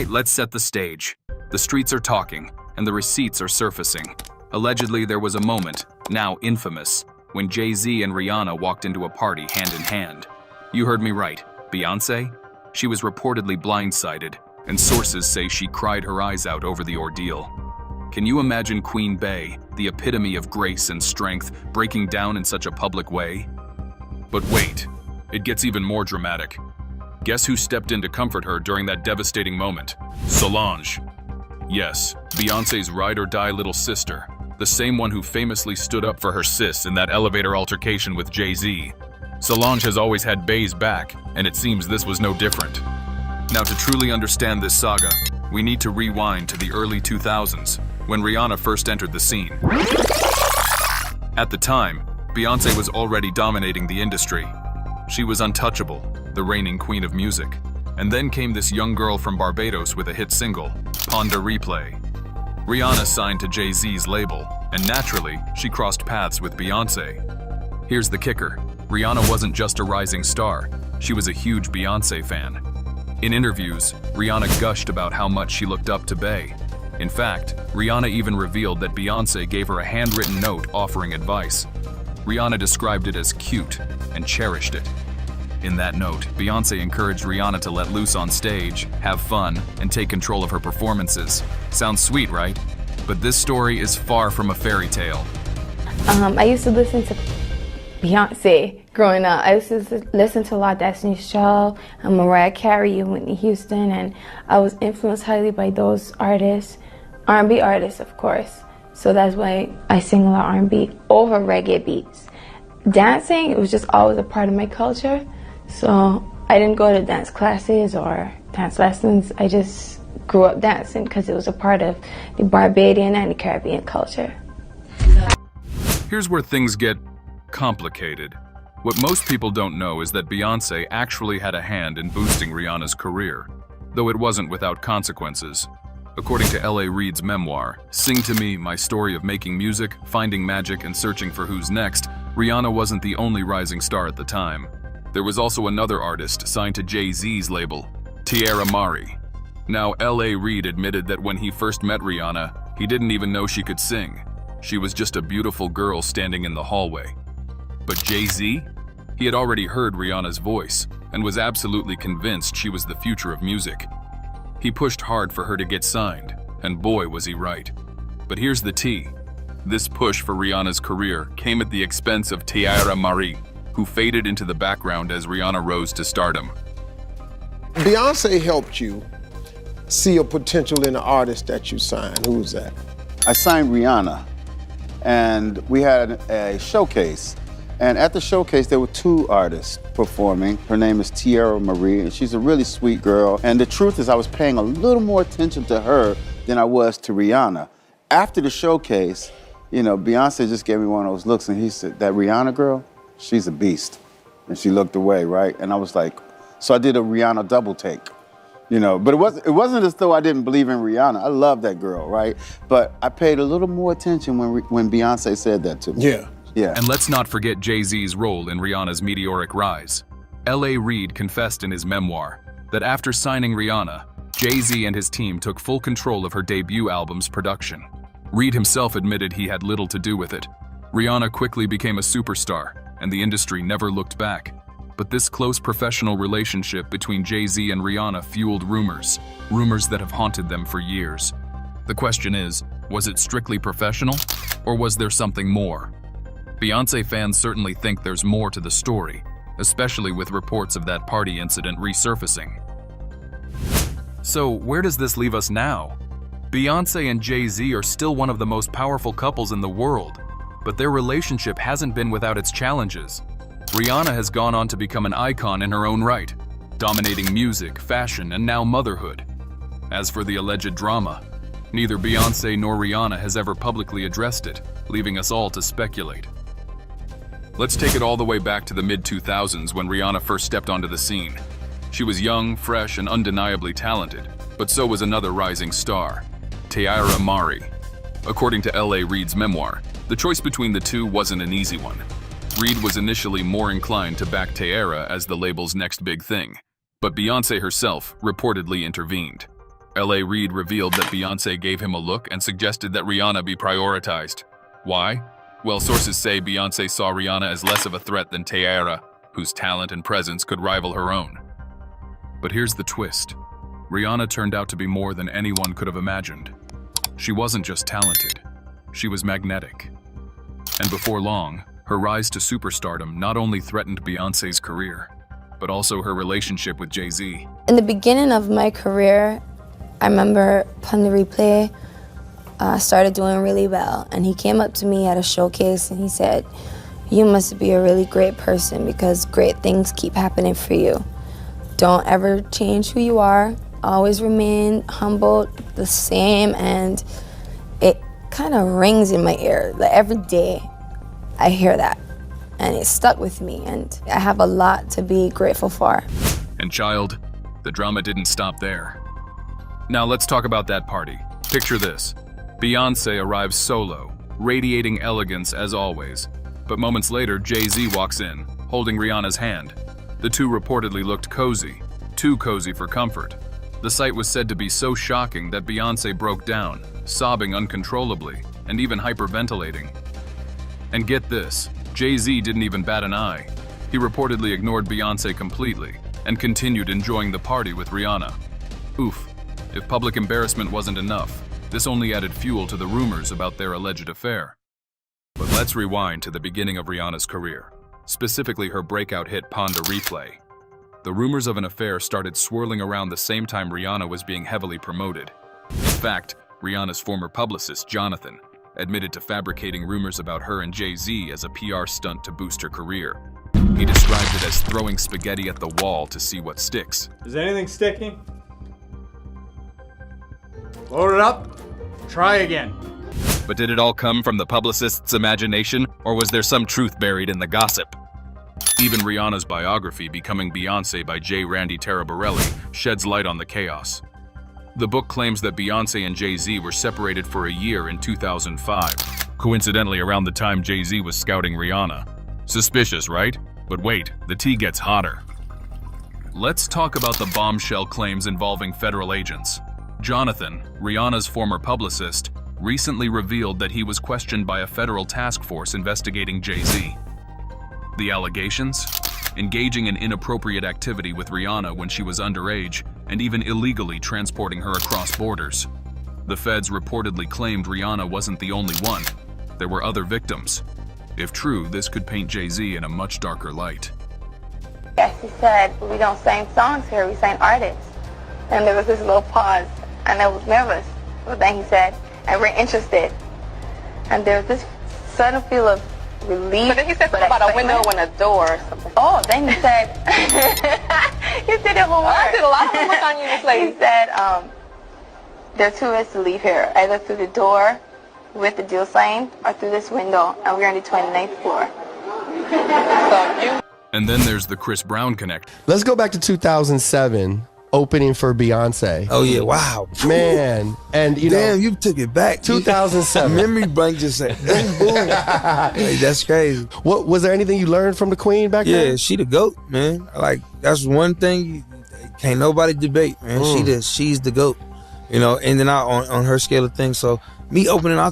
Alright, let's set the stage. The streets are talking, and the receipts are surfacing. Allegedly, there was a moment, now infamous, when Jay Z and Rihanna walked into a party hand in hand. You heard me right. Beyonce? She was reportedly blindsided, and sources say she cried her eyes out over the ordeal. Can you imagine Queen Bey, the epitome of grace and strength, breaking down in such a public way? But wait, it gets even more dramatic. Guess who stepped in to comfort her during that devastating moment? Solange. Yes, Beyoncé's ride-or-die little sister, the same one who famously stood up for her sis in that elevator altercation with Jay Z. Solange has always had Bey's back, and it seems this was no different. Now, to truly understand this saga, we need to rewind to the early 2000s, when Rihanna first entered the scene. At the time, Beyoncé was already dominating the industry. She was untouchable, the reigning queen of music. And then came this young girl from Barbados with a hit single, Ponder Replay. Rihanna signed to Jay Z's label, and naturally, she crossed paths with Beyoncé. Here's the kicker. Rihanna wasn't just a rising star, she was a huge Beyoncé fan. In interviews, Rihanna gushed about how much she looked up to Bey. In fact, Rihanna even revealed that Beyoncé gave her a handwritten note offering advice. Rihanna described it as cute and cherished it. In that note, Beyoncé encouraged Rihanna to let loose on stage, have fun, and take control of her performances. Sounds sweet, right? But this story is far from a fairy tale. I used to listen to Beyonce growing up. I used to listen to a lot of Destiny's Child, Mariah Carey, and Whitney Houston, and I was influenced highly by those artists, R&B artists, of course. So that's why I sing a lot of R&B over reggae beats. Dancing, it was just always a part of my culture. So I didn't go to dance classes or dance lessons. I just grew up dancing because it was a part of the Barbadian and the Caribbean culture. Here's where things get complicated. What most people don't know is that Beyoncé actually had a hand in boosting Rihanna's career, though it wasn't without consequences. According to L.A. Reid's memoir, Sing to Me, My Story of Making Music, Finding Magic, and Searching for Who's Next, Rihanna wasn't the only rising star at the time. There was also another artist signed to Jay Z's label, Tierra Mari. Now, L.A. Reid admitted that when he first met Rihanna, he didn't even know she could sing. She was just a beautiful girl standing in the hallway. But Jay Z? He had already heard Rihanna's voice and was absolutely convinced she was the future of music. He pushed hard for her to get signed, and boy was he right. But here's the tea. This push for Rihanna's career came at the expense of Tierra Mari, who faded into the background as Rihanna rose to stardom. Beyonce helped you see a potential in the artist that you signed. Who was that? I signed Rihanna, and we had a showcase. And at the showcase, there were two artists performing. Her name is Tierra Mari, and she's a really sweet girl. And the truth is, I was paying a little more attention to her than I was to Rihanna. After the showcase, you know, Beyonce just gave me one of those looks, and he said, that Rihanna girl, she's a beast. And she looked away, right? And I was like, so I did a Rihanna double take, you know? But it wasn't as though I didn't believe in Rihanna. I love that girl, right? But I paid a little more attention when Beyonce said that to me. Yeah. Yeah. And let's not forget Jay Z's role in Rihanna's meteoric rise. L.A. Reid confessed in his memoir that after signing Rihanna, Jay Z and his team took full control of her debut album's production. Reid himself admitted he had little to do with it. Rihanna quickly became a superstar, and the industry never looked back. But this close professional relationship between Jay Z and Rihanna fueled rumors that have haunted them for years. The question is, was it strictly professional, or was there something more? Beyoncé fans certainly think there's more to the story, especially with reports of that party incident resurfacing. So where does this leave us now? Beyoncé and Jay Z are still one of the most powerful couples in the world, but their relationship hasn't been without its challenges. Rihanna has gone on to become an icon in her own right, dominating music, fashion, and now motherhood. As for the alleged drama, neither Beyoncé nor Rihanna has ever publicly addressed it, leaving us all to speculate. Let's take it all the way back to the mid-2000s when Rihanna first stepped onto the scene. She was young, fresh, and undeniably talented, but so was another rising star, Tierra Mari. According to L.A. Reid's memoir, the choice between the two wasn't an easy one. Reid was initially more inclined to back Tierra as the label's next big thing, but Beyoncé herself reportedly intervened. L.A. Reid revealed that Beyoncé gave him a look and suggested that Rihanna be prioritized. Why? Well, sources say Beyoncé saw Rihanna as less of a threat than Tiara, whose talent and presence could rival her own. But here's the twist. Rihanna turned out to be more than anyone could have imagined. She wasn't just talented, she was magnetic. And before long, her rise to superstardom not only threatened Beyoncé's career, but also her relationship with Jay Z. In the beginning of my career, I remember Pun the Replay started doing really well, and he came up to me at a showcase and he said, "You must be a really great person because great things keep happening for you. Don't ever change who you are, always remain humble, the same," and it kind of rings in my ear. Like every day I hear that, and it stuck with me, and I have a lot to be grateful for. And child, the drama didn't stop there. Now let's talk about that party. Picture this. Beyoncé arrives solo, radiating elegance as always. But moments later, Jay Z walks in, holding Rihanna's hand. The two reportedly looked cozy, too cozy for comfort. The sight was said to be so shocking that Beyoncé broke down, sobbing uncontrollably, and even hyperventilating. And get this, Jay Z didn't even bat an eye. He reportedly ignored Beyoncé completely and continued enjoying the party with Rihanna. Oof, if public embarrassment wasn't enough, this only added fuel to the rumors about their alleged affair. But let's rewind to the beginning of Rihanna's career, specifically her breakout hit Pon de Replay. The rumors of an affair started swirling around the same time Rihanna was being heavily promoted. In fact, Rihanna's former publicist, Jonathan, admitted to fabricating rumors about her and Jay Z as a PR stunt to boost her career. He described it as throwing spaghetti at the wall to see what sticks. Is anything sticking? Load it up, try again. But did it all come from the publicist's imagination, or was there some truth buried in the gossip? Even Rihanna's biography, Becoming Beyoncé by J. Randy Taraborelli, sheds light on the chaos. The book claims that Beyoncé and Jay Z were separated for a year in 2005, coincidentally around the time Jay Z was scouting Rihanna. Suspicious, right? But wait, the tea gets hotter. Let's talk about the bombshell claims involving federal agents. Jonathan, Rihanna's former publicist, recently revealed that he was questioned by a federal task force investigating Jay Z. The allegations? Engaging in inappropriate activity with Rihanna when she was underage, and even illegally transporting her across borders. The feds reportedly claimed Rihanna wasn't the only one. There were other victims. If true, this could paint Jay Z in a much darker light. Yes, he said, "We don't sing songs here, we sing artists." And there was this little pause, and I was nervous. But then he said, "And we're interested." And there was this sudden feel of relief. But then he said something about a window and a door or something. Oh, then he said, you did your homework. I did a lot of homework on you, Miss Lady. He said, there are two ways to leave here, either through the door with the deal sign or through this window, and we're on the 29th floor. So you... And then there's the Chris Brown connect. Let's go back to 2007, opening for Beyonce. Oh yeah, wow. Man, and you Damn, know, you took it back. 2007. Memory bank just said, boom, boom. Like, that's crazy. What was there anything you learned from the Queen back then? Yeah, she the GOAT, man. Like, that's one thing can't nobody debate, man. She's the GOAT. You know, and then on her scale of things. So me opening, I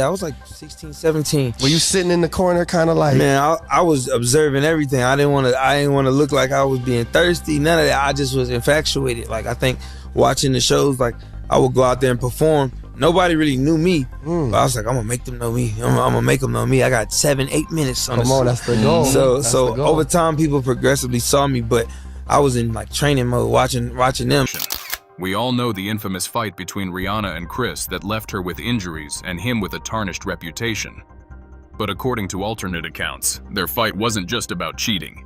was like 16, 17. Were you sitting in the corner kind of like? Man, I was observing everything. I didn't want to look like I was being thirsty. None of that. I just was infatuated. Like, I think watching the shows, like, I would go out there and perform. Nobody really knew me. But I was like, I'm going to make them know me. I'm going to make them know me. I got 7-8 minutes on Come on, that's the goal. So over time, people progressively saw me, but I was in like training mode, watching them. We all know the infamous fight between Rihanna and Chris that left her with injuries and him with a tarnished reputation. But according to alternate accounts, their fight wasn't just about cheating.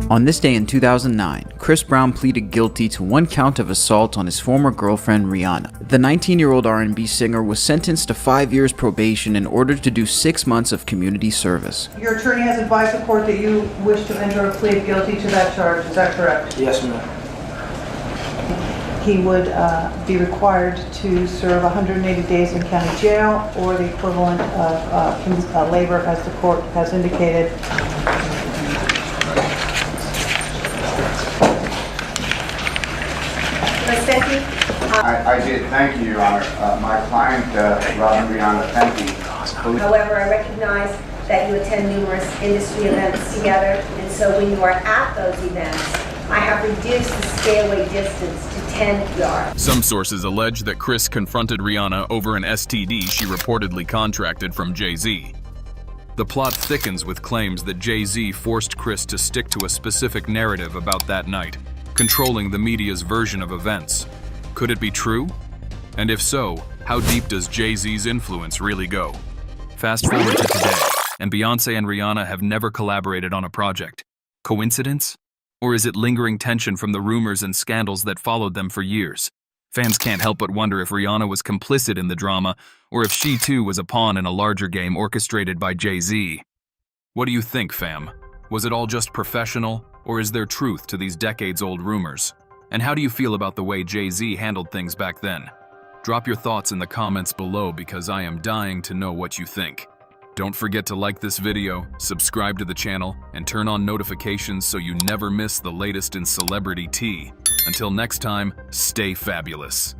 On this day in 2009, Chris Brown pleaded guilty to 1 count of assault on his former girlfriend Rihanna. The 19-year-old R&B singer was sentenced to 5 years probation and ordered to do 6 months of community service. Your attorney has advised the court that you wish to enter a plea of guilty to that charge, is that correct? Yes, ma'am. He would be required to serve 180 days in county jail or the equivalent of labor, as the court has indicated. Ms. Becky, I did, thank you, Your Honor. My client, Robin Rihanna, thank you. However, I recognize that you attend numerous industry events together, and so when you are at those events, I have reduced the stay-away distance to 10 yards. Some sources allege that Chris confronted Rihanna over an STD she reportedly contracted from Jay Z. The plot thickens with claims that Jay Z forced Chris to stick to a specific narrative about that night, controlling the media's version of events. Could it be true? And if so, how deep does Jay Z's influence really go? Fast forward to today, and Beyonce and Rihanna have never collaborated on a project. Coincidence? Or is it lingering tension from the rumors and scandals that followed them for years? Fans can't help but wonder if Rihanna was complicit in the drama, or if she too was a pawn in a larger game orchestrated by Jay Z. What do you think, fam? Was it all just professional, or is there truth to these decades-old rumors? And how do you feel about the way Jay Z handled things back then? Drop your thoughts in the comments below because I am dying to know what you think. Don't forget to like this video, subscribe to the channel, and turn on notifications so you never miss the latest in celebrity tea. Until next time, stay fabulous.